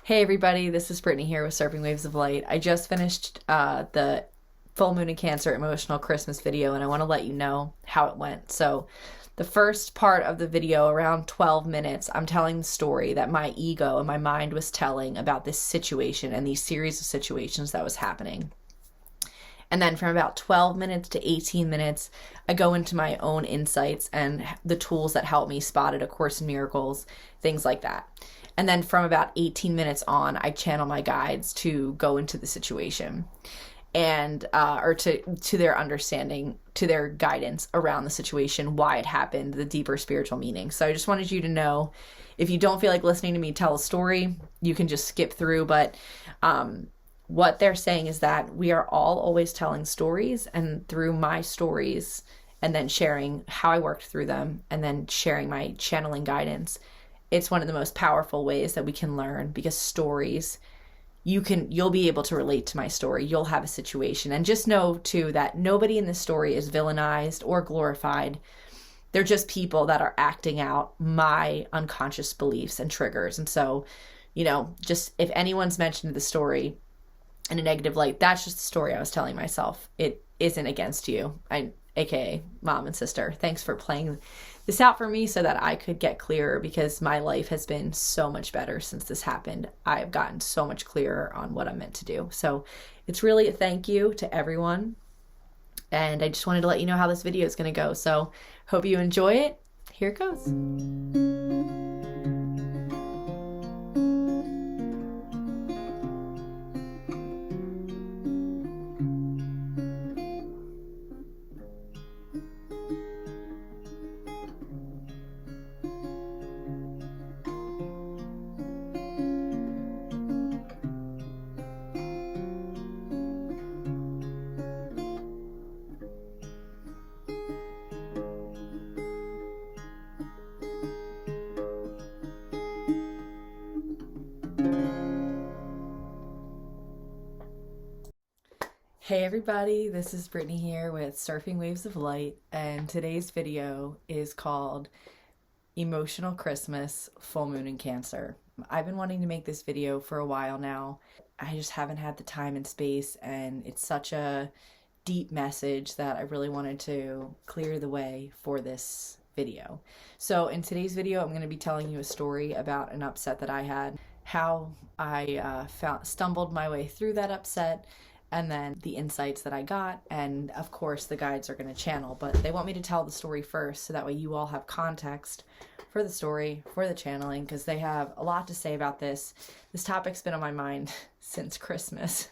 Hey everybody, this is Brittany here with Surfing Waves of Light. I just finished the Full Moon in Cancer emotional Christmas video and I want to let you know how it went. So the first part of the video, around 12 minutes, I'm telling the story that my ego and my mind was telling about this situation and these series of situations that was happening. And then from about 12 minutes to 18 minutes, I go into my own insights and the tools that help me spot it, A Course in Miracles, things like that. And then from about 18 minutes on, I channel my guides to go into the situation and or to their understanding, to their guidance around the situation, why it happened, the deeper spiritual meaning. So I just wanted you to know, if you don't feel like listening to me tell a story, you can just skip through. But what they're saying is that we are all always telling stories, and through my stories and then sharing how I worked through them and then sharing my channeling guidance, it's one of the most powerful ways that we can learn, because stories, you'll be able to relate to my story. You'll have a situation, and just know too that nobody in this story is villainized or glorified. They're just people that are acting out my unconscious beliefs and triggers. And so, just if anyone's mentioned the story in a negative light, that's just the story I was telling myself. It isn't against you. AKA mom and sister, thanks for playing this out for me so that I could get clearer, because my life has been so much better since this happened. I've gotten so much clearer on what I'm meant to do. So it's really a thank you to everyone. And I just wanted to let you know how this video is going to go. So hope you enjoy it. Here it goes. Hey everybody, this is Brittany here with Surfing Waves of Light, and today's video is called Emotional Christmas, Full Moon in Cancer. I've been wanting to make this video for a while now. I just haven't had the time and space, and it's such a deep message that I really wanted to clear the way for this video. So in today's video, I'm going to be telling you a story about an upset that I had, how I stumbled my way through that upset, and then the insights that I got, and of course the guides are going to channel, but they want me to tell the story first so that way you all have context for the story, for the channeling, because they have a lot to say about this. This topic's been on my mind since Christmas,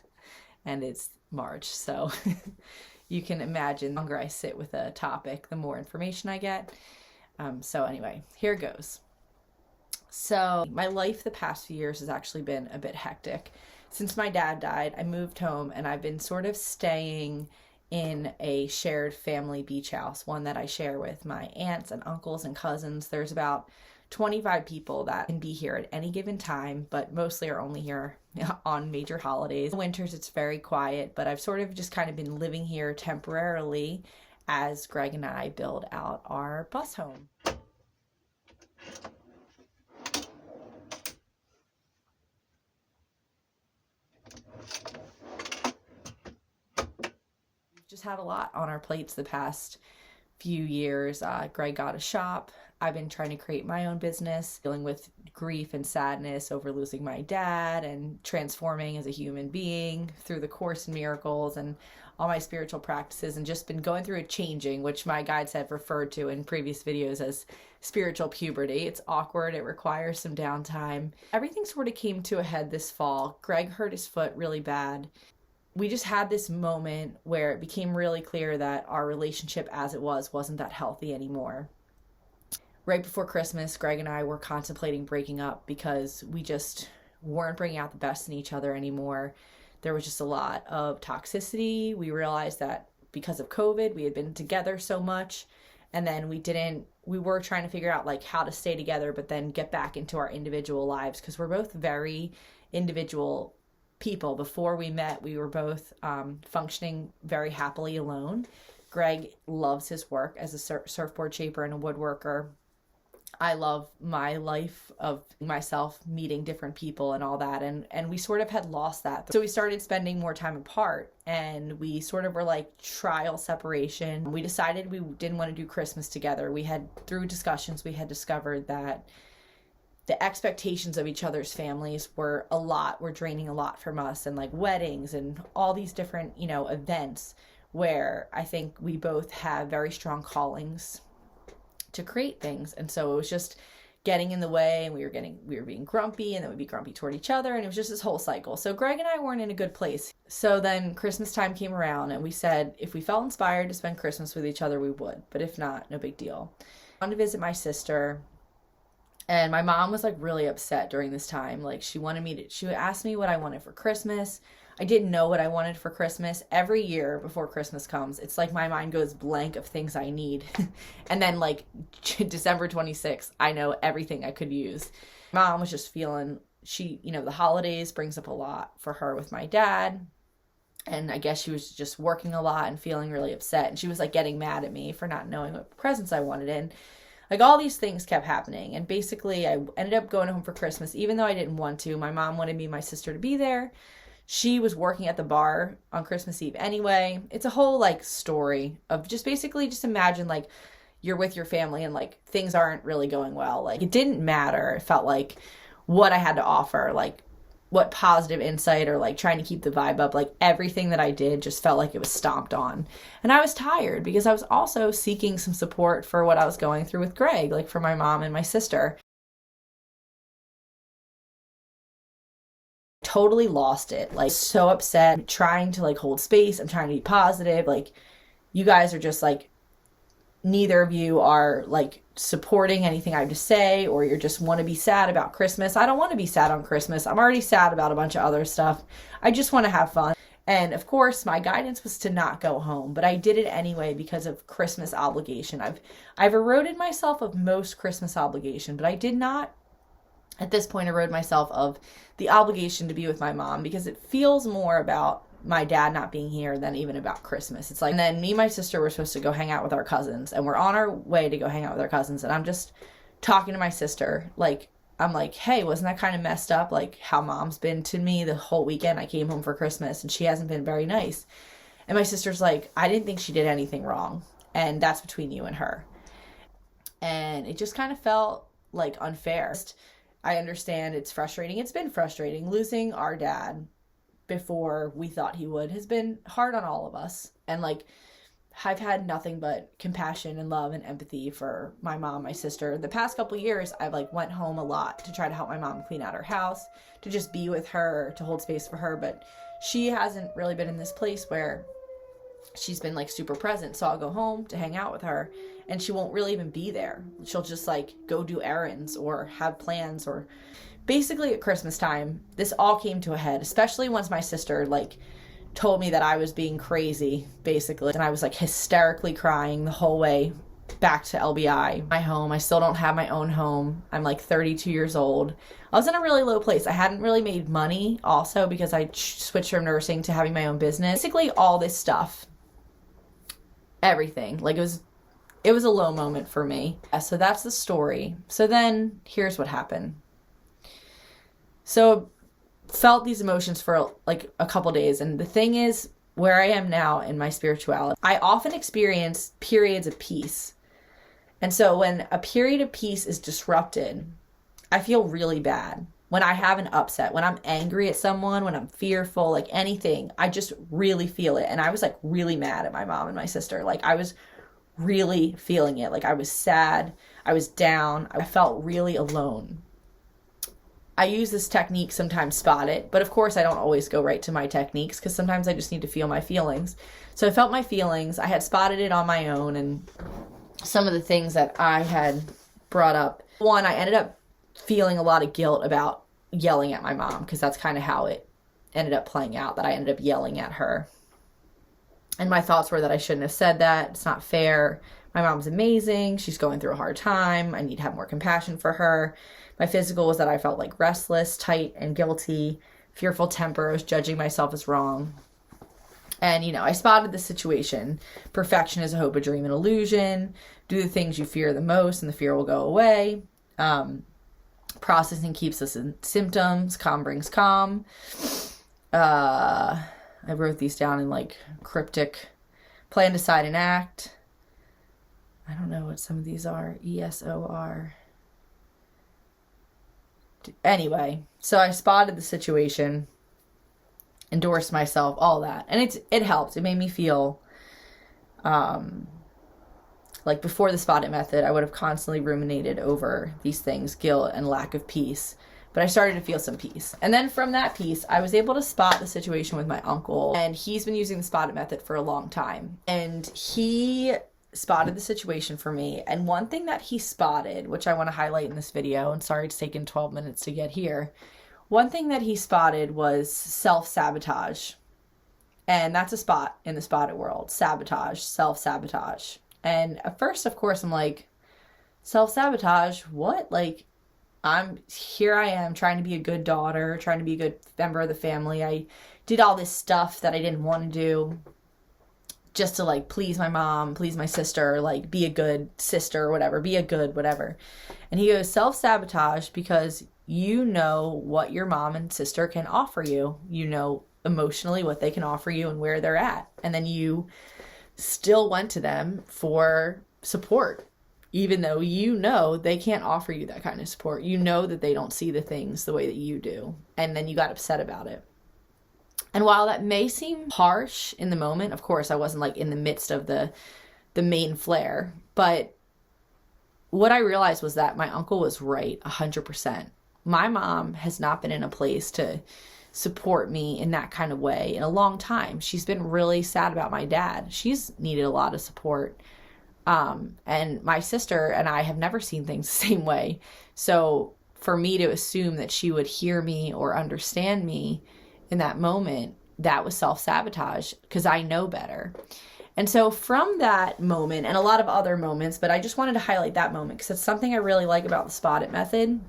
and it's March, so you can imagine the longer I sit with a topic, the more information I get. So anyway, here it goes. So my life the past few years has actually been a bit hectic. Since my dad died, I moved home, and I've been sort of staying in a shared family beach house, one that I share with my aunts and uncles and cousins. There's about 25 people that can be here at any given time, but mostly are only here on major holidays. In winters, it's very quiet, but I've sort of just kind of been living here temporarily as Greg and I build out our bus home. Just had a lot on our plates the past few years. Greg got a shop. I've been trying to create my own business, dealing with grief and sadness over losing my dad, and transforming as a human being through the Course in Miracles and all my spiritual practices, and just been going through a changing, which my guides have referred to in previous videos as spiritual puberty. It's awkward. It requires some downtime. Everything sort of came to a head this fall. Greg hurt his foot really bad. We just had this moment where it became really clear that our relationship as it wasn't that healthy anymore. Right before Christmas, Greg and I were contemplating breaking up because we just weren't bringing out the best in each other anymore. There was just a lot of toxicity. We realized that because of COVID, we had been together so much, and then we were trying to figure out like how to stay together, but then get back into our individual lives, because we're both very individual people. Before we met, we were both functioning very happily alone. Greg loves his work as a surfboard shaper and a woodworker. I love my life of myself meeting different people and all that. And we sort of had lost that. So we started spending more time apart, and we sort of were like trial separation. We decided we didn't want to do Christmas together. We had, through discussions, we had discovered that the expectations of each other's families were draining a lot from us, and like weddings and all these different, events where I think we both have very strong callings to create things. And so it was just getting in the way, and we were being grumpy, and then we'd be grumpy toward each other, and it was just this whole cycle. So Greg and I weren't in a good place. So then Christmas time came around, and we said if we felt inspired to spend Christmas with each other, we would, but if not, no big deal. I wanted to visit my sister, and my mom was like really upset during this time. Like she asked me what I wanted for Christmas. I didn't know what I wanted for Christmas. Every year before Christmas comes, it's like my mind goes blank of things I need. And then like December 26th, I know everything I could use. Mom was just feeling, the holidays brings up a lot for her with my dad. And I guess she was just working a lot and feeling really upset. And she was like getting mad at me for not knowing what presents I wanted. And like all these things kept happening. And basically I ended up going home for Christmas, even though I didn't want to. My mom wanted me and my sister to be there. She was working at the bar on Christmas Eve anyway. It's a whole like story of just imagine like you're with your family and like things aren't really going well. Like it didn't matter. It felt like what I had to offer, like what positive insight or like trying to keep the vibe up, like everything that I did just felt like it was stomped on. And I was tired because I was also seeking some support for what I was going through with Greg, like for my mom and my sister. Totally lost it, like so upset. I'm trying to like hold space. I'm trying to be positive. Like you guys are just like, neither of you are like supporting anything I have to say, or you just want to be sad about Christmas. I don't want to be sad on Christmas. I'm already sad about a bunch of other stuff. I just want to have fun. And of course my guidance was to not go home, but I did it anyway because of Christmas obligation. I've eroded myself of most Christmas obligation, but I did not at this point erode myself of the obligation to be with my mom, because it feels more about my dad not being here than even about Christmas. It's like, and then me and my sister were supposed to go hang out with our cousins, and we're on our way to go hang out with our cousins, and I'm just talking to my sister. Like, I'm like, hey, wasn't that kind of messed up? Like how mom's been to me the whole weekend. I came home for Christmas and she hasn't been very nice. And my sister's like, I didn't think she did anything wrong, and that's between you and her. And it just kind of felt like unfair. I understand it's frustrating. It's been frustrating. Losing our dad before we thought he would has been hard on all of us. And like, I've had nothing but compassion and love and empathy for my mom, my sister. The past couple years, I've like went home a lot to try to help my mom clean out her house, to just be with her, to hold space for her. But she hasn't really been in this place where she's been like super present. So I'll go home to hang out with her, and she won't really even be there. She'll just like go do errands or have plans. Or basically at Christmas time, this all came to a head, especially once my sister like told me that I was being crazy, basically. And I was like hysterically crying the whole way back to LBI, my home. I still don't have my own home. I'm like 32 years old. I was in a really low place. I hadn't really made money also because I switched from nursing to having my own business. Basically all this stuff, everything, like it was a low moment for me. So that's the story. So then here's what happened. So felt these emotions for like a couple days. And the thing is, where I am now in my spirituality, I often experience periods of peace. And so when a period of peace is disrupted, I feel really bad. When I have an upset, when I'm angry at someone, when I'm fearful, like anything, I just really feel it. And I was like really mad at my mom and my sister. Like I was really feeling it. Like I was sad. I was down. I felt really alone. I use this technique, sometimes spot it, but of course I don't always go right to my techniques because sometimes I just need to feel my feelings. So I felt my feelings. I had spotted it on my own, and some of the things that I had brought up. One, I ended up feeling a lot of guilt about yelling at my mom, because that's kind of how it ended up playing out, that I ended up yelling at her. And my thoughts were that I shouldn't have said that. It's not fair. My mom's amazing. She's going through a hard time. I need to have more compassion for her. My physical was that I felt like restless, tight, and guilty. Fearful temper. I was judging myself as wrong. And, you know, I spotted the situation. Perfection is a hope, a dream, an illusion. Do the things you fear the most and the fear will go away. Processing keeps us in symptoms. Calm brings calm. I wrote these down in like cryptic. Plan, decide, and act. I don't know what some of these are. ESOR. Anyway, so I spotted the situation, endorsed myself, all that. And it helped. It made me feel like before the spotted method, I would have constantly ruminated over these things, guilt and lack of peace. But I started to feel some peace. And then from that peace, I was able to spot the situation with my uncle. And he's been using the spotted method for a long time. And he spotted the situation for me. And one thing that he spotted, which I want to highlight in this video, and sorry it's taken 12 minutes to get here. One thing that he spotted was self-sabotage. And that's a spot in the spotted world. Sabotage, self-sabotage. And at first, of course, I'm like, self-sabotage? What? Like, I am trying to be a good daughter, trying to be a good member of the family. I did all this stuff that I didn't want to do just to like please my mom, please my sister, like be a good sister or whatever, be a good whatever. And he goes, self-sabotage because you know what your mom and sister can offer you. You know emotionally what they can offer you and where they're at. And then you still went to them for support. Even though you know they can't offer you that kind of support. You know that they don't see the things the way that you do. And then you got upset about it. And while that may seem harsh in the moment, of course, I wasn't like in the midst of the main flare. But what I realized was that my uncle was right 100%. My mom has not been in a place to support me in that kind of way in a long time. She's been really sad about my dad. She's needed a lot of support. And my sister and I have never seen things the same way. So for me to assume that she would hear me or understand me in that moment, that was self-sabotage because I know better. And so from that moment and a lot of other moments, but I just wanted to highlight that moment because it's something I really like about the spotted method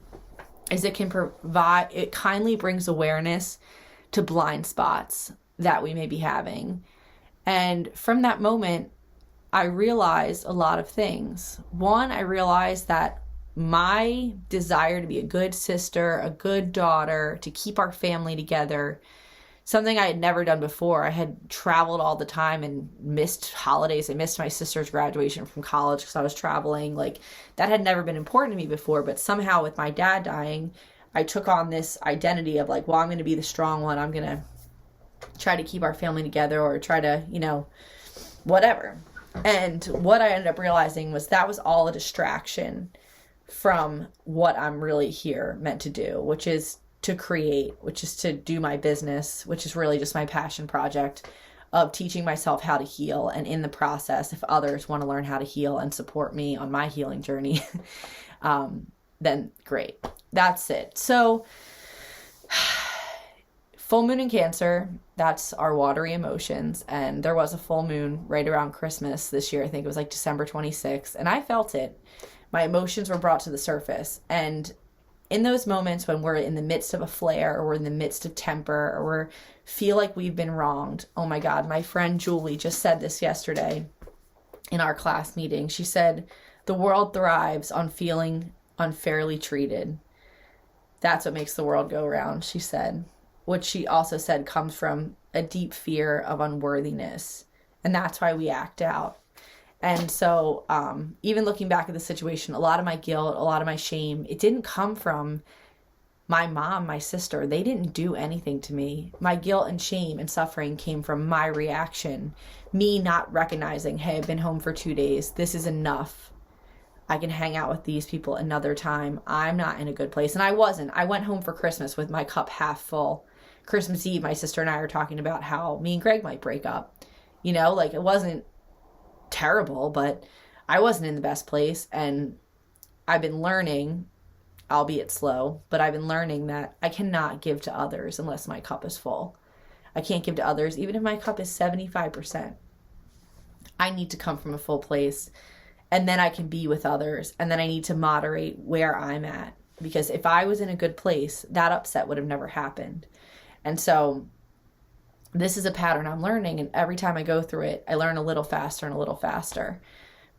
is it kindly brings awareness to blind spots that we may be having. And from that moment, I realized a lot of things. One, I realized that my desire to be a good sister, a good daughter, to keep our family together, something I had never done before. I had traveled all the time and missed holidays. I missed my sister's graduation from college because I was traveling. Like, that had never been important to me before, but somehow with my dad dying, I took on this identity of like, well, I'm going to be the strong one. I'm going to try to keep our family together or try to, whatever. And what I ended up realizing was that was all a distraction from what I'm really here meant to do, which is to create, which is to do my business, which is really just my passion project of teaching myself how to heal. And in the process, if others want to learn how to heal and support me on my healing journey, then great. That's it. So full moon in Cancer, that's our watery emotions. And there was a full moon right around Christmas this year. I think it was like December 26th. And I felt it. My emotions were brought to the surface. And in those moments when we're in the midst of a flare or we're in the midst of temper or we feel like we've been wronged. Oh my God, my friend Julie just said this yesterday in our class meeting. She said, the world thrives on feeling unfairly treated. That's what makes the world go round, she said. What she also said comes from a deep fear of unworthiness. And that's why we act out. And so even looking back at the situation, a lot of my guilt, a lot of my shame, it didn't come from my mom, my sister. They didn't do anything to me. My guilt and shame and suffering came from my reaction. Me not recognizing, hey, I've been home for 2 days. This is enough. I can hang out with these people another time. I'm not in a good place. And I wasn't. I went home for Christmas with my cup half full. Christmas Eve, my sister and I were talking about how me and Greg might break up. It wasn't terrible, but I wasn't in the best place. And I've been learning, albeit slow, but I've been learning that I cannot give to others unless my cup is full. I can't give to others even if my cup is 75%. I need to come from a full place, and then I can be with others, and then I need to moderate where I'm at, because if I was in a good place, that upset would have never happened. And so this is a pattern I'm learning, and every time I go through it, I learn a little faster and a little faster.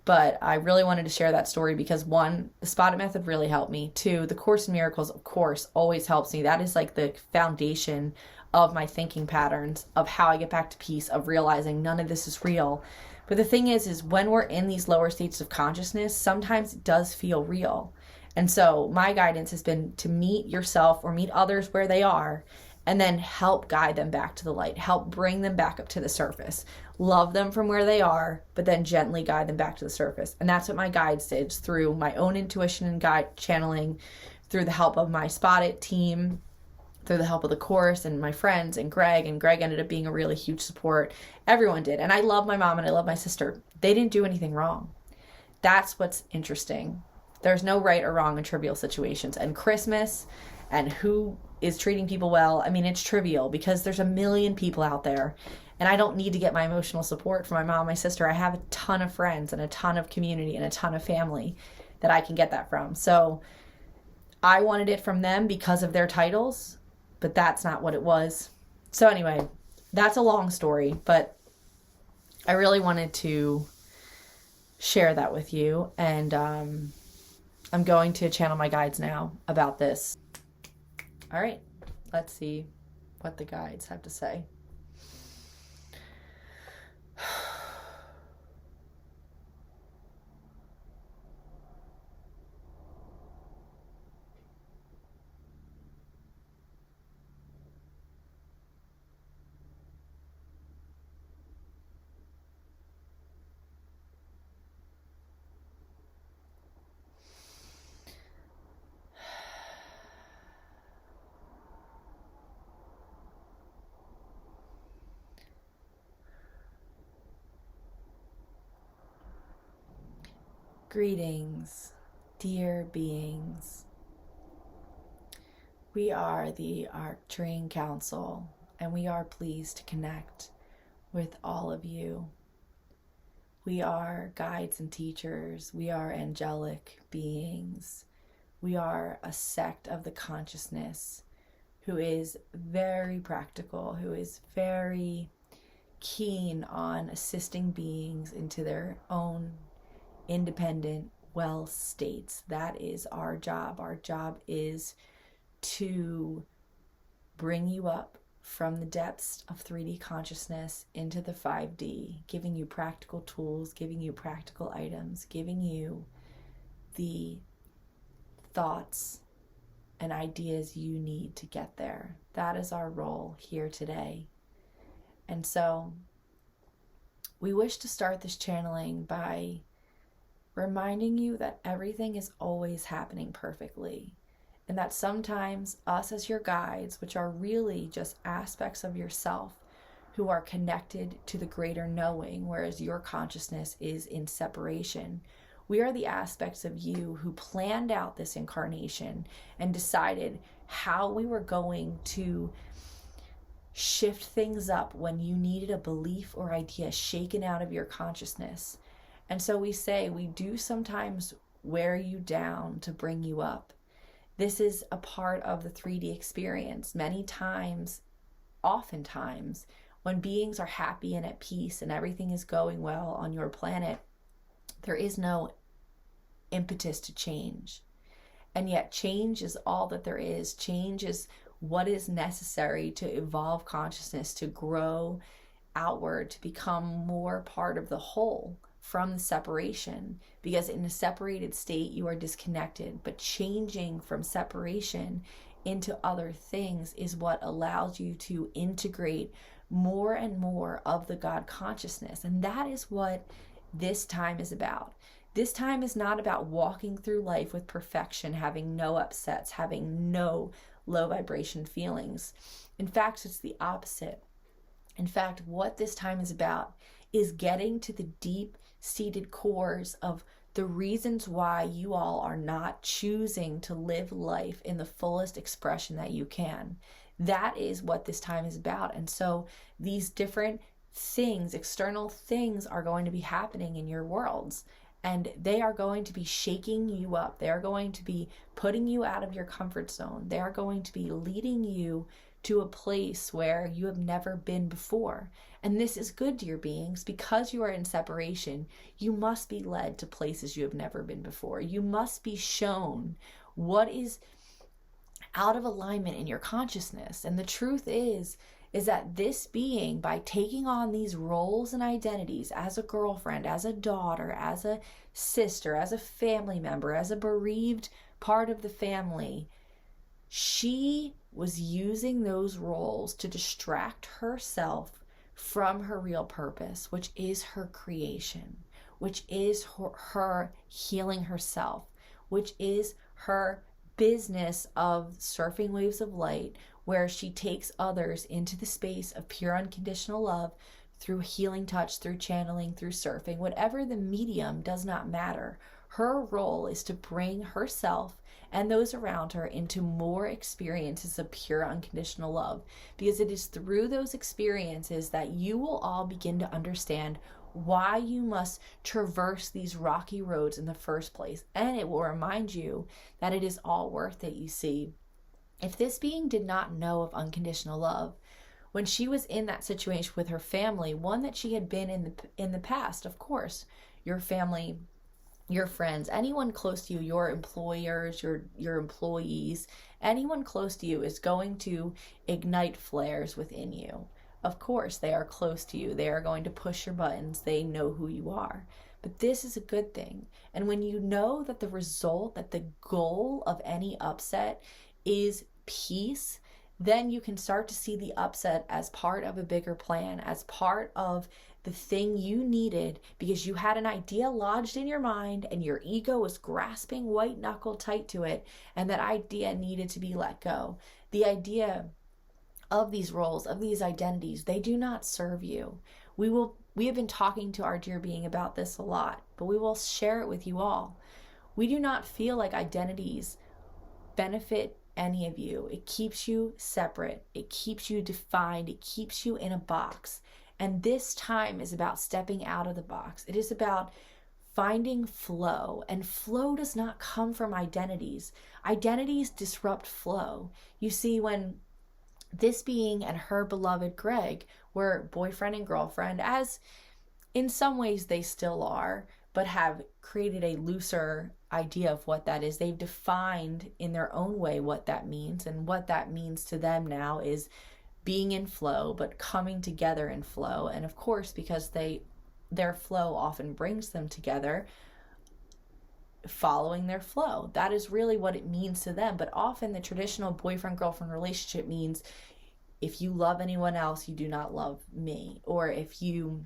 But I really wanted to share that story because, one, the spotted method really helped me. Two, the Course in Miracles, of course, always helps me. That is like the foundation of my thinking patterns, of how I get back to peace, of realizing none of this is real. But the thing is when we're in these lower states of consciousness, sometimes it does feel real. And so my guidance has been to meet yourself or meet others where they are, and then help guide them back to the light, help bring them back up to the surface, love them from where they are, but then gently guide them back to the surface. And that's what my guides did through my own intuition and guide channeling, through the help of my Spotted team, through the help of the Course and my friends and Greg ended up being a really huge support. Everyone did. And I love my mom and I love my sister. They didn't do anything wrong. That's what's interesting. There's no right or wrong in trivial situations. And Christmas and who is treating people well, I mean, it's trivial because there's a million people out there, and I don't need to get my emotional support from my mom, my sister. I have a ton of friends and a ton of community and a ton of family that I can get that from. So I wanted it from them because of their titles, but that's not what it was. So anyway, that's a long story, but I really wanted to share that with you, and I'm going to channel my guides now about this. All right, let's see what the guides have to say. Greetings, dear beings. We are the Arcturian Council, and we are pleased to connect with all of you. We are guides and teachers. We are angelic beings. We are a sect of the consciousness who is very practical, who is very keen on assisting beings into their own independent well states. That is our job. Our job is to bring you up from the depths of 3D consciousness into the 5D, giving you practical tools, giving you practical items, giving you the thoughts and ideas you need to get there. That is our role here today. And so we wish to start this channeling by reminding you that everything is always happening perfectly, and that sometimes us as your guides, which are really just aspects of yourself who are connected to the greater knowing, whereas your consciousness is in separation, we are the aspects of you who planned out this incarnation and decided how we were going to shift things up when you needed a belief or idea shaken out of your consciousness. And so we say we do sometimes wear you down to bring you up. This is a part of the 3D experience. Many times, oftentimes, when beings are happy and at peace and everything is going well on your planet, there is no impetus to change. And yet change is all that there is. Change is what is necessary to evolve consciousness, to grow outward, to become more part of the whole from the separation. Because in a separated state, you are disconnected. But changing from separation into other things is what allows you to integrate more and more of the God consciousness. And that is what this time is about. This time is not about walking through life with perfection, having no upsets, having no low vibration feelings. In fact, it's the opposite. In fact, what this time is about is getting to the deep-seated cores of the reasons why you all are not choosing to live life in the fullest expression that you can. That is what this time is about. And so these different things, external things, are going to be happening in your worlds. And they are going to be shaking you up. They are going to be putting you out of your comfort zone. They are going to be leading you to a place where you have never been before. And this is good, dear beings, because you are in separation. You must be led to places you have never been before. You must be shown what is out of alignment in your consciousness. And the truth is that this being, by taking on these roles and identities as a girlfriend, as a daughter, as a sister, as a family member, as a bereaved part of the family, she was using those roles to distract herself from her real purpose, which is her creation, which is her healing herself, which is her business of surfing waves of light, where she takes others into the space of pure unconditional love through healing touch, through channeling, through surfing. Whatever the medium does not matter. Her role is to bring herself and those around her into more experiences of pure unconditional love, because it is through those experiences that you will all begin to understand why you must traverse these rocky roads in the first place. And it will remind you that it is all worth it. You see, if this being did not know of unconditional love, when she was in that situation with her family, one that she had been in the past, of course, your family, your friends, anyone close to you, your employers, your employees, anyone close to you is going to ignite flares within you. Of course, they are close to you. They are going to push your buttons. They know who you are. But this is a good thing. And when you know that the result, that the goal of any upset is peace, then you can start to see the upset as part of a bigger plan, as part of the thing you needed, because you had an idea lodged in your mind and your ego was grasping white knuckle tight to it, and that idea needed to be let go. The idea of these roles, of these identities, they do not serve you. We have been talking to our dear being about this a lot, but we will share it with you all. We do not feel like identities benefit any of you. It keeps you separate. It keeps you defined. It keeps you in a box. And this time is about stepping out of the box. It is about finding flow. And flow does not come from identities. Identities disrupt flow. You see, when this being and her beloved Greg were boyfriend and girlfriend, as in some ways they still are, but have created a looser idea of what that is. They've defined in their own way what that means, and what that means to them now is being in flow, but coming together in flow. And of course, because their flow often brings them together, following their flow. That is really what it means to them. But often the traditional boyfriend-girlfriend relationship means, if you love anyone else, you do not love me. Or if you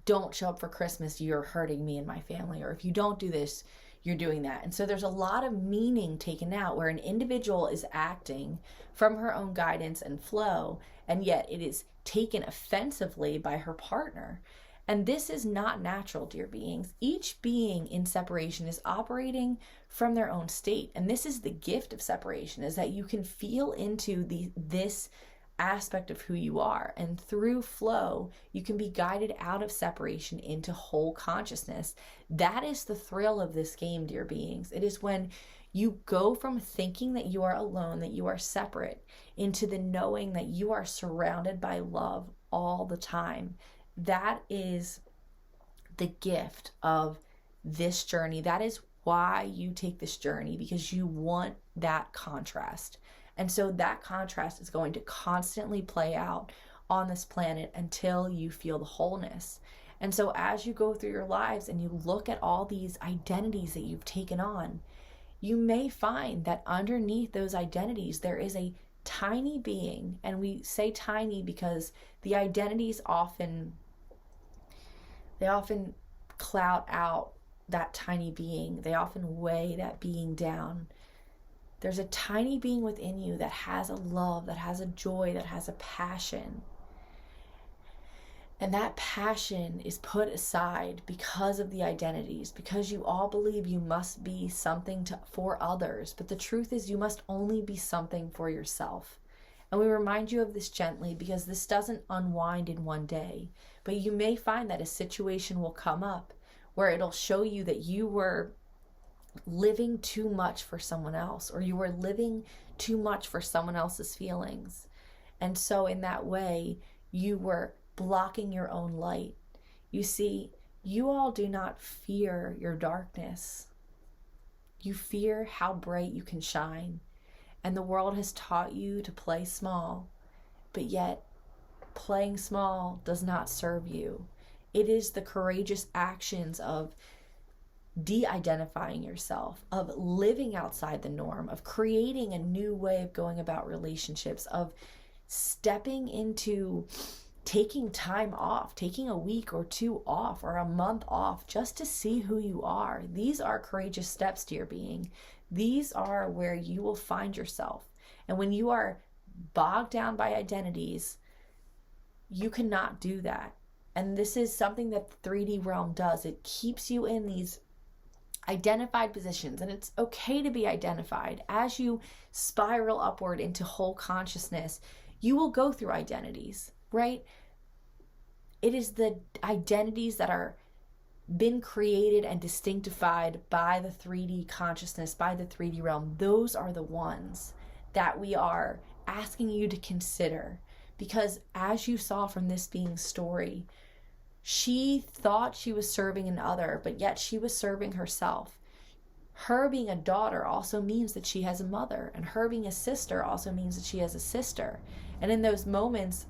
don't show up for Christmas, you're hurting me and my family. Or if you don't do this, you're doing that. And so there's a lot of meaning taken out where an individual is acting from her own guidance and flow, and yet it is taken offensively by her partner. And this is not natural, dear beings. Each being in separation is operating from their own state. And this is the gift of separation, is that you can feel into this aspect of who you are. And through flow, you can be guided out of separation into whole consciousness. That is the thrill of this game, dear beings. It is when you go from thinking that you are alone, that you are separate, into the knowing that you are surrounded by love all the time. That is the gift of this journey. That is why you take this journey, because you want that contrast. And so that contrast is going to constantly play out on this planet until you feel the wholeness. And so as you go through your lives and you look at all these identities that you've taken on, you may find that underneath those identities, there is a tiny being. And we say tiny because the identities often cloud out that tiny being. They often weigh that being down. There's a tiny being within you that has a love, that has a joy, that has a passion. And that passion is put aside because of the identities, because you all believe you must be something for others. But the truth is, you must only be something for yourself. And we remind you of this gently, because this doesn't unwind in one day. But you may find that a situation will come up where it'll show you that you were living too much for someone else, or you were living too much for someone else's feelings. And so in that way, you were blocking your own light. You see, you all do not fear your darkness. You fear how bright you can shine. And the world has taught you to play small, but yet playing small does not serve you. It is the courageous actions of de-identifying yourself, of living outside the norm, of creating a new way of going about relationships, of stepping into taking time off, taking a week or two off or a month off just to see who you are. These are courageous steps to your being. These are where you will find yourself. And when you are bogged down by identities, you cannot do that. And this is something that the 3D realm does. It keeps you in these identified positions, and it's okay to be identified. As you spiral upward into whole consciousness, you will go through identities, right? It is the identities that are been created and distinctified by the 3D consciousness, by the 3D realm. Those are the ones that we are asking you to consider, because as you saw from this being's story, she thought she was serving an other, but yet she was serving herself. Her being a daughter also means that she has a mother, and her being a sister also means that she has a sister. And in those moments,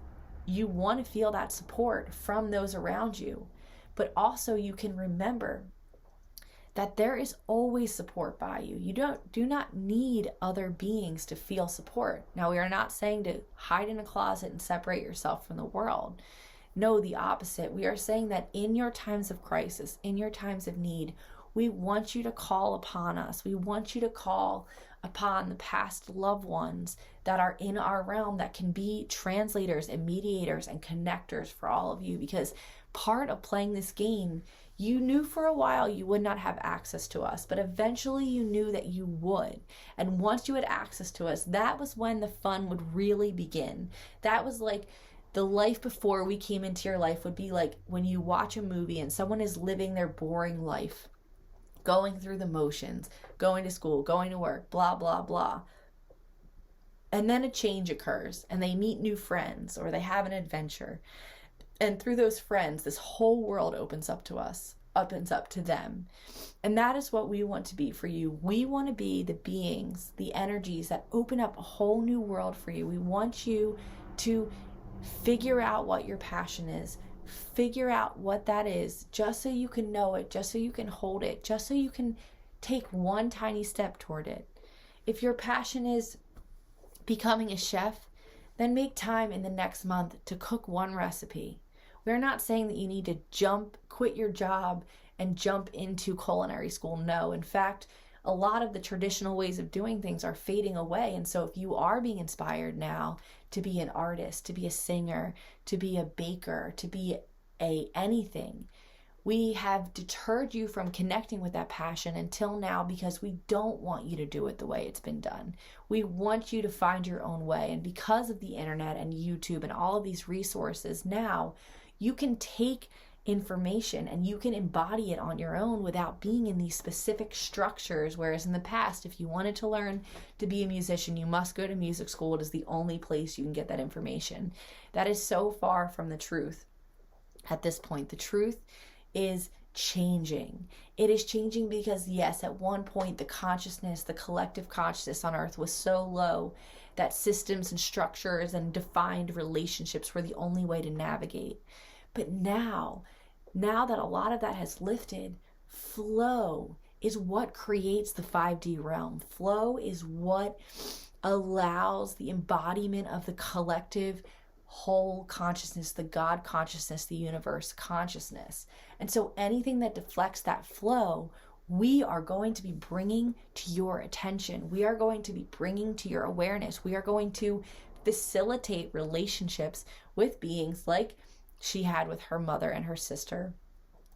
you want to feel that support from those around you, but also you can remember that there is always support by you. You do not need other beings to feel support. Now, we are not saying to hide in a closet and separate yourself from the world. No, the opposite. We are saying that in your times of crisis, in your times of need, we want you to call upon us. We want you to call upon the past loved ones that are in our realm that can be translators and mediators and connectors for all of you. Because part of playing this game, you knew for a while you would not have access to us, but eventually you knew that you would. And once you had access to us, that was when the fun would really begin. That was like the life before we came into your life would be like when you watch a movie and someone is living their boring life, going through the motions, going to school, going to work, blah, blah, blah. And then a change occurs and they meet new friends or they have an adventure. And through those friends, this whole world opens up to us, opens up to them. And that is what we want to be for you. We want to be the beings, the energies that open up a whole new world for you. We want you to figure out what your passion is. Figure out what that is, just so you can know it, just so you can hold it, just so you can take one tiny step toward it. If your passion is becoming a chef, then make time in the next month to cook one recipe. We're not saying that you need to quit your job and jump into culinary school. No, in fact, a lot of the traditional ways of doing things are fading away. And so if you are being inspired now to be an artist, to be a singer, to be a baker, to be anything, we have deterred you from connecting with that passion until now because we don't want you to do it the way it's been done. We want you to find your own way. And because of the internet and YouTube and all of these resources, now you can take information and you can embody it on your own without being in these specific structures. Whereas in the past, if you wanted to learn to be a musician, you must go to music school. It is the only place you can get that information. That is so far from the truth at this point. The truth is changing. It is changing because, yes, at one point the consciousness, the collective consciousness on earth was so low that systems and structures and defined relationships were the only way to navigate. But now that a lot of that has lifted, flow is what creates the 5D realm. Flow is what allows the embodiment of the collective whole consciousness, the God consciousness, the universe consciousness. And so anything that deflects that flow, we are going to be bringing to your attention. We are going to be bringing to your awareness. We are going to facilitate relationships with beings like she had with her mother and her sister,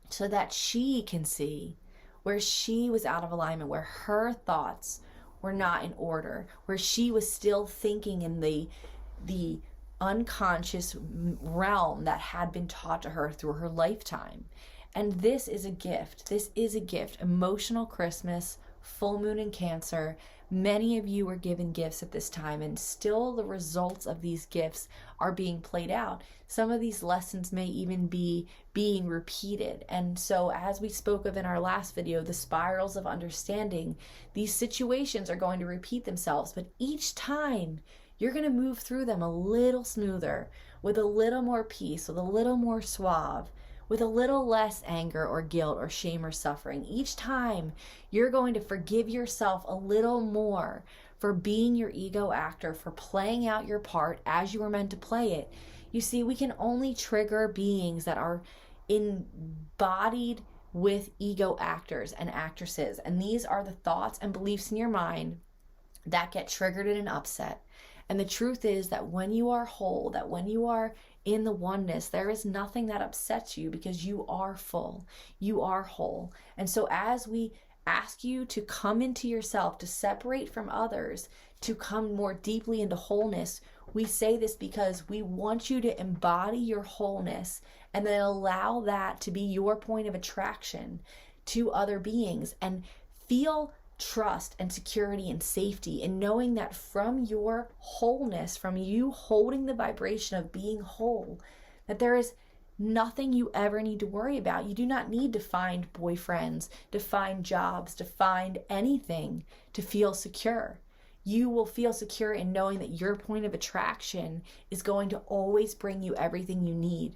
so that she can see where she was out of alignment, where her thoughts were not in order, where she was still thinking in the unconscious realm that had been taught to her through her lifetime. And this is a gift. This is a gift. Emotional Christmas, full moon in Cancer, Many of you were given gifts at this time, and still the results of these gifts are being played out. Some of these lessons may even be being repeated. And so, as we spoke of in our last video, the spirals of understanding, these situations are going to repeat themselves, but each time you're going to move through them a little smoother, with a little more peace, with a little more suave, with a little less anger or guilt or shame or suffering. Each time you're going to forgive yourself a little more for being your ego actor, for playing out your part as you were meant to play it. You see, we can only trigger beings that are embodied with ego actors and actresses. And these are the thoughts and beliefs in your mind that get triggered in an upset. And the truth is that when you are whole, that when you are in the oneness, there is nothing that upsets you because you are full, you are whole. And so as we ask you to come into yourself, to separate from others, to come more deeply into wholeness, we say this because we want you to embody your wholeness and then allow that to be your point of attraction to other beings, and feel trust and security and safety in knowing that from your wholeness, from you holding the vibration of being whole, that there is nothing you ever need to worry about. You do not need to find boyfriends, to find jobs, to find anything to feel secure. You will feel secure in knowing that your point of attraction is going to always bring you everything you need.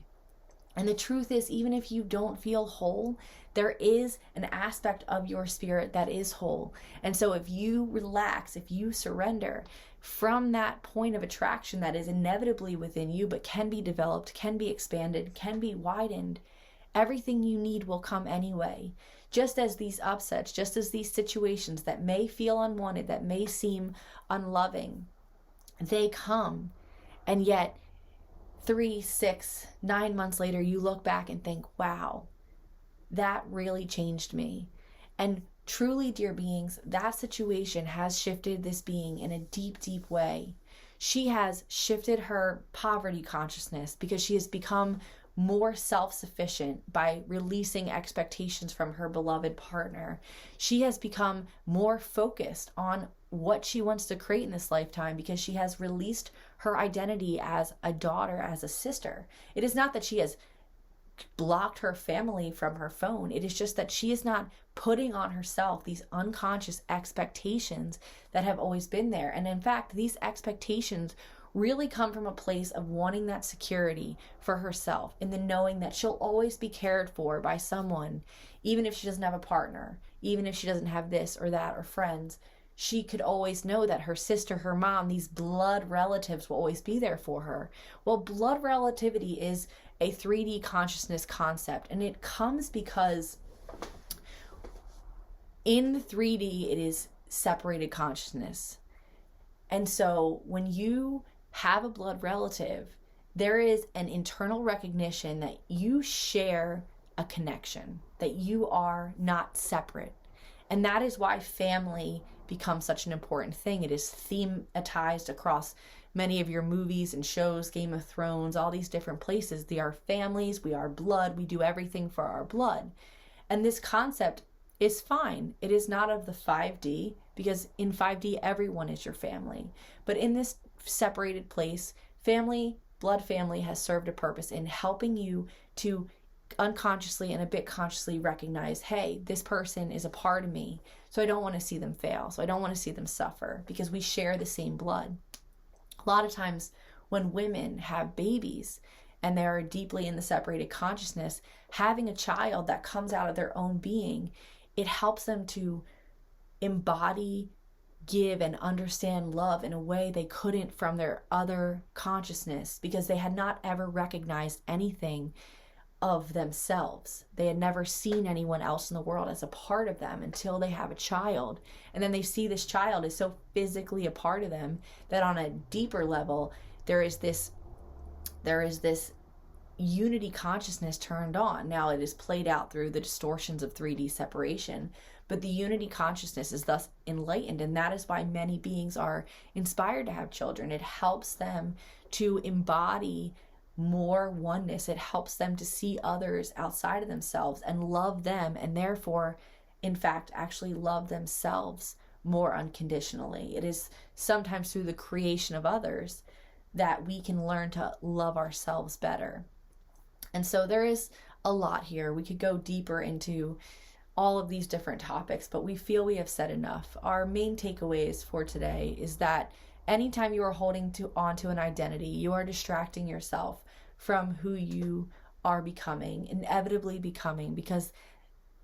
And the truth is, even if you don't feel whole, there is an aspect of your spirit that is whole. And so if you relax, if you surrender from that point of attraction that is inevitably within you, but can be developed, can be expanded, can be widened, everything you need will come anyway. Just as these upsets, just as these situations that may feel unwanted, that may seem unloving, they come. And yet 3, 6, 9 months later, you look back and think, wow, that really changed me. And truly, dear beings, that situation has shifted this being in a deep, deep way. She has shifted her poverty consciousness because she has become more self-sufficient by releasing expectations from her beloved partner. She has become more focused on what she wants to create in this lifetime because she has released her identity as a daughter, as a sister. It is not that she has blocked her family from her phone. It is just that she is not putting on herself these unconscious expectations that have always been there. And in fact, these expectations really come from a place of wanting that security for herself, in the knowing that she'll always be cared for by someone, even if she doesn't have a partner, even if she doesn't have this or that or friends. She could always know that her sister, her mom, these blood relatives will always be there for her. Well, blood relativity is a 3D consciousness concept, and it comes because in the 3D, it is separated consciousness. And so when you have a blood relative, there is an internal recognition that you share a connection, that you are not separate. And that is why family becomes such an important thing. It is thematized across many of your movies and shows, Game of Thrones, all these different places. They are families, we are blood, we do everything for our blood. And this concept is fine. It is not of the 5D, because in 5D, everyone is your family. But in this separated place, family, blood family has served a purpose in helping you to unconsciously and a bit consciously recognize, hey, this person is a part of me, so I don't want to see them fail, so I don't want to see them suffer, because we share the same blood. A lot of times when women have babies and they're deeply in the separated consciousness, having a child that comes out of their own being, it helps them to embody, give, and understand love in a way they couldn't from their other consciousness, because they had not ever recognized anything of themselves. They had never seen anyone else in the world as a part of them until they have a child. And then they see this child is so physically a part of them that on a deeper level, there is this unity consciousness turned on. Now it is played out through the distortions of 3D separation, but the unity consciousness is thus enlightened, and that is why many beings are inspired to have children. It helps them to embody more oneness. It helps them to see others outside of themselves and love them, and therefore, in fact, actually love themselves more unconditionally. It is sometimes through the creation of others that we can learn to love ourselves better. And so there is a lot here. We could go deeper into all of these different topics, but we feel we have said enough. Our main takeaways for today is that anytime you are holding onto an identity, you are distracting yourself from who you are becoming, inevitably becoming, because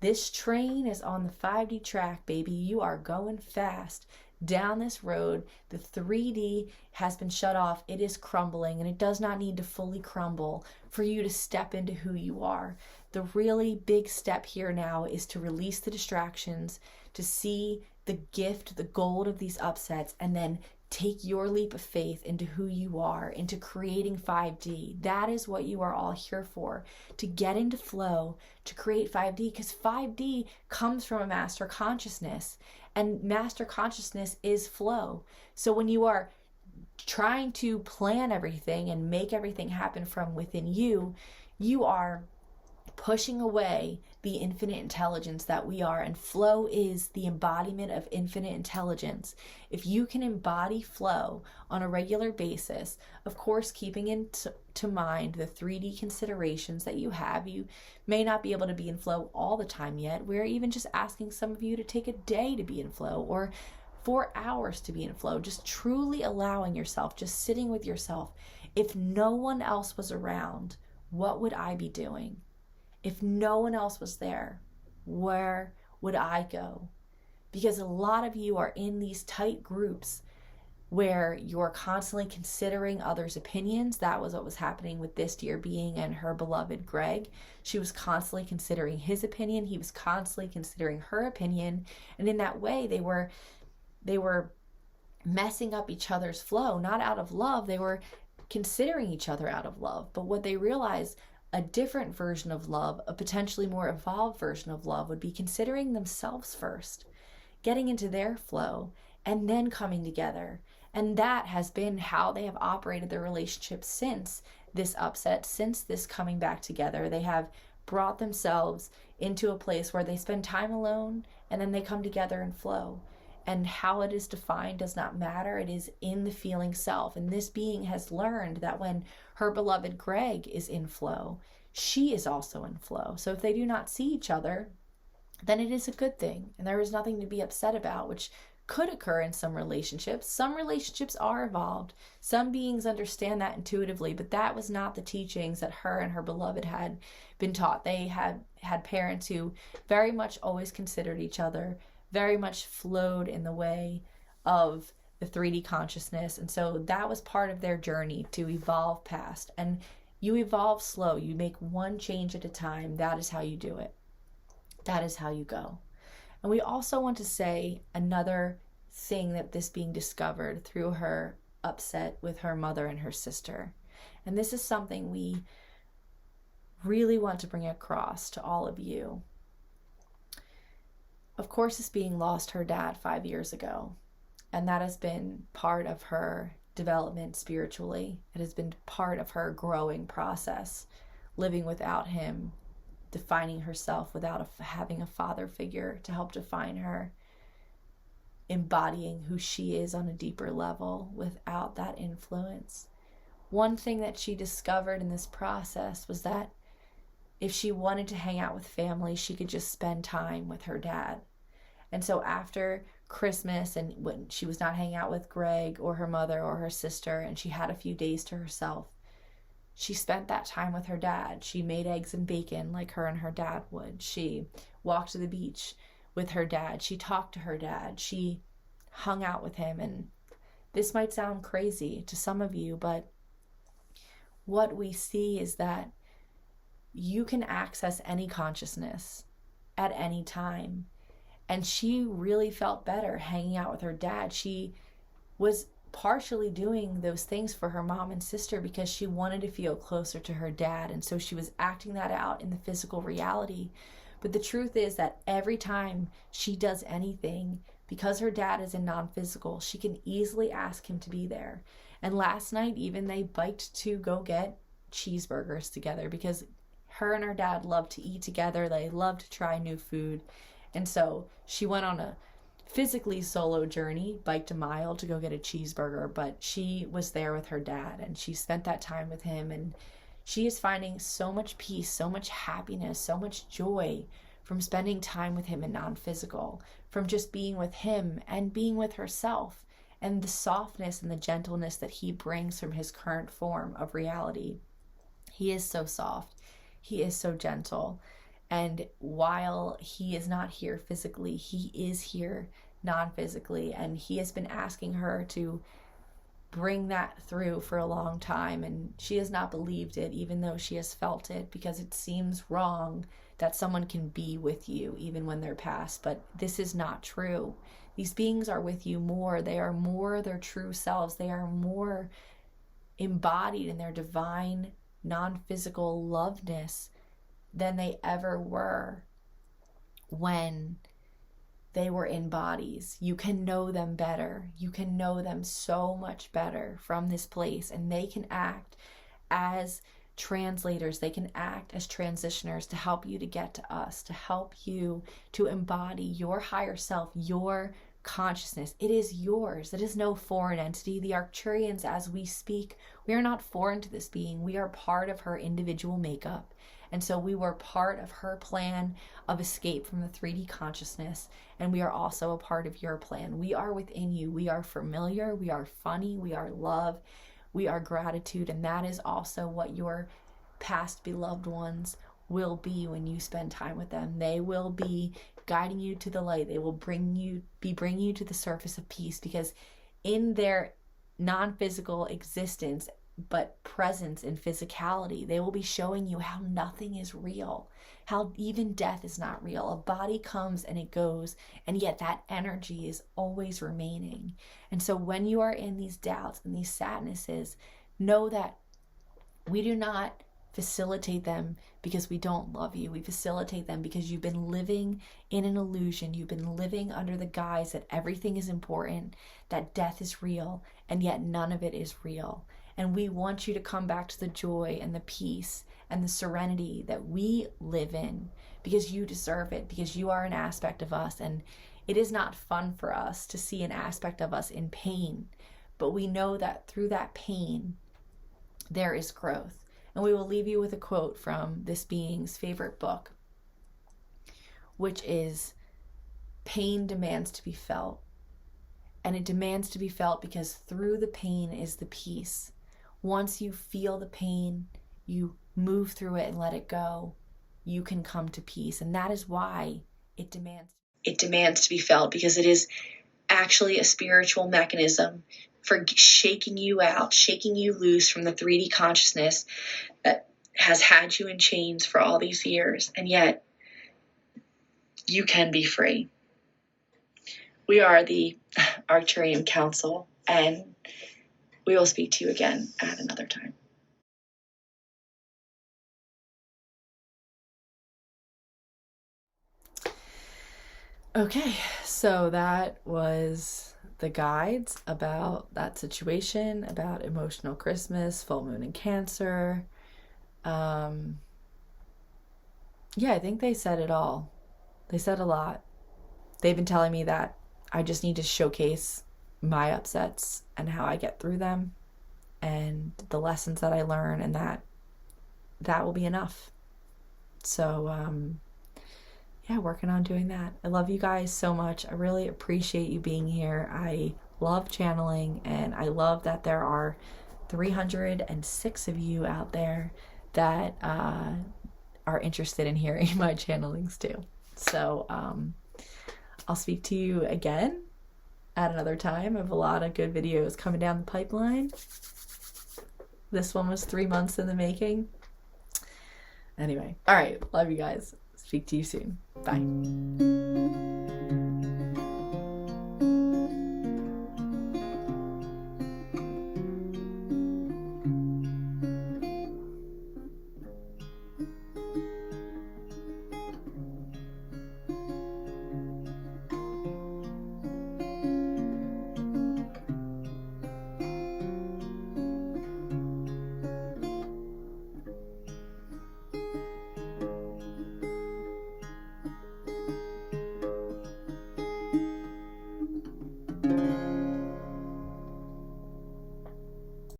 this train is on the 5D track, baby. You are going fast down this road. The 3D has been shut off. It is crumbling, and it does not need to fully crumble for you to step into who you are. The really big step here now is to release the distractions, to see the gift, the gold of these upsets, and then take your leap of faith into who you are, into creating 5D. That is what you are all here for, to get into flow, to create 5D, because 5D comes from a master consciousness, and master consciousness is flow. So when you are trying to plan everything and make everything happen from within you, you are pushing away the infinite intelligence that we are, and flow is the embodiment of infinite intelligence. If you can embody flow on a regular basis, of course keeping into mind the 3D considerations that you have, you may not be able to be in flow all the time yet. We're even just asking some of you to take a day to be in flow, or 4 hours to be in flow, just truly allowing yourself, just sitting with yourself. If no one else was around, what would I be doing? If no one else was there, where would I go? Because a lot of you are in these tight groups where you're constantly considering others' opinions. That was what was happening with this dear being and her beloved Greg. She was constantly considering his opinion. He was constantly considering her opinion. And in that way, they were messing up each other's flow, not out of love. They were considering each other out of love. But what they realized, a different version of love, a potentially more evolved version of love, would be considering themselves first, getting into their flow, and then coming together. And that has been how they have operated their relationship since this upset, since this coming back together. They have brought themselves into a place where they spend time alone, and then they come together and flow. And how it is defined does not matter. It is in the feeling self. And this being has learned that when her beloved Greg is in flow, she is also in flow. So if they do not see each other, then it is a good thing. And there is nothing to be upset about, which could occur in some relationships. Some relationships are evolved. Some beings understand that intuitively, but that was not the teachings that her and her beloved had been taught. They had parents who very much always considered each other, very much flowed in the way of the 3D consciousness. And so that was part of their journey to evolve past. And you evolve slow. You make one change at a time. That is how you do it. That is how you go. And we also want to say another thing that this being discovered through her upset with her mother and her sister. And this is something we really want to bring across to all of you. Of course, this being lost her dad 5 years ago, and that has been part of her development spiritually. It has been part of her growing process, living without him, defining herself without having a father figure to help define her, embodying who she is on a deeper level without that influence. One thing that she discovered in this process was that if she wanted to hang out with family, she could just spend time with her dad. And so after Christmas, and when she was not hanging out with Greg or her mother or her sister, and she had a few days to herself, she spent that time with her dad. She made eggs and bacon like her and her dad would. She walked to the beach with her dad. She talked to her dad. She hung out with him. And this might sound crazy to some of you, but what we see is that you can access any consciousness at any time. And she really felt better hanging out with her dad. She was partially doing those things for her mom and sister because she wanted to feel closer to her dad. And so she was acting that out in the physical reality. But the truth is that every time she does anything, because her dad is in non-physical, she can easily ask him to be there. And last night, even they biked to go get cheeseburgers together because her and her dad love to eat together. They love to try new food. And so she went on a physically solo journey, biked a mile to go get a cheeseburger, but she was there with her dad and she spent that time with him, and she is finding so much peace, so much happiness, so much joy from spending time with him in non-physical, from just being with him and being with herself, and the softness and the gentleness that he brings from his current form of reality. He is so soft. He is so gentle. And while he is not here physically, he is here non-physically. And he has been asking her to bring that through for a long time. And she has not believed it, even though she has felt it, because it seems wrong that someone can be with you even when they're past. But this is not true. These beings are with you more. They are more their true selves. They are more embodied in their divine, non-physical loveness than they ever were when they were in bodies. You can know them better. You can know them so much better from this place, and they can act as translators. They can act as transitioners to help you to get to us, to help you to embody your higher self, your consciousness. It is yours. It is no foreign entity. The Arcturians, as we speak, we are not foreign to this being. We are part of her individual makeup. And so we were part of her plan of escape from the 3D consciousness. And we are also a part of your plan. We are within you. We are familiar. We are funny. We are love. We are gratitude. And that is also what your past beloved ones will be when you spend time with them. They will be guiding you to the light. They will bringing you to the surface of peace, because in their non-physical existence but presence in physicality, they will be showing you how nothing is real, how even death is not real. A body comes and it goes, and yet that energy is always remaining. And so when you are in these doubts and these sadnesses, know that we do not facilitate them because we don't love you. We facilitate them because you've been living in an illusion. You've been living under the guise that everything is important, that death is real, and yet none of it is real. And we want you to come back to the joy and the peace and the serenity that we live in, because you deserve it, because you are an aspect of us. And it is not fun for us to see an aspect of us in pain, but we know that through that pain, there is growth. And we will leave you with a quote from this being's favorite book, which is, "Pain demands to be felt." And it demands to be felt because through the pain is the peace. Once you feel the pain, you move through it and let it go, you can come to peace. And that is why it demands to be felt, because it is actually a spiritual mechanism for shaking you out, shaking you loose from the 3D consciousness that has had you in chains for all these years. And yet, you can be free. We are the Arcturian Council, and we will speak to you again at another time. Okay, so that was the guides about that situation, about emotional Christmas, full moon in Cancer. Yeah, I think they said it all. They said a lot. They've been telling me that I just need to showcase my upsets and how I get through them and the lessons that I learn, and that will be enough. So, yeah, working on doing that. I love you guys so much. I really appreciate you being here. I love channeling, and I love that there are 306 of you out there that are interested in hearing my channelings too. So I'll speak to you again at another time. I have a lot of good videos coming down the pipeline. This one was 3 months in the making. Anyway, all right, love you guys. Speak to you soon. Bye.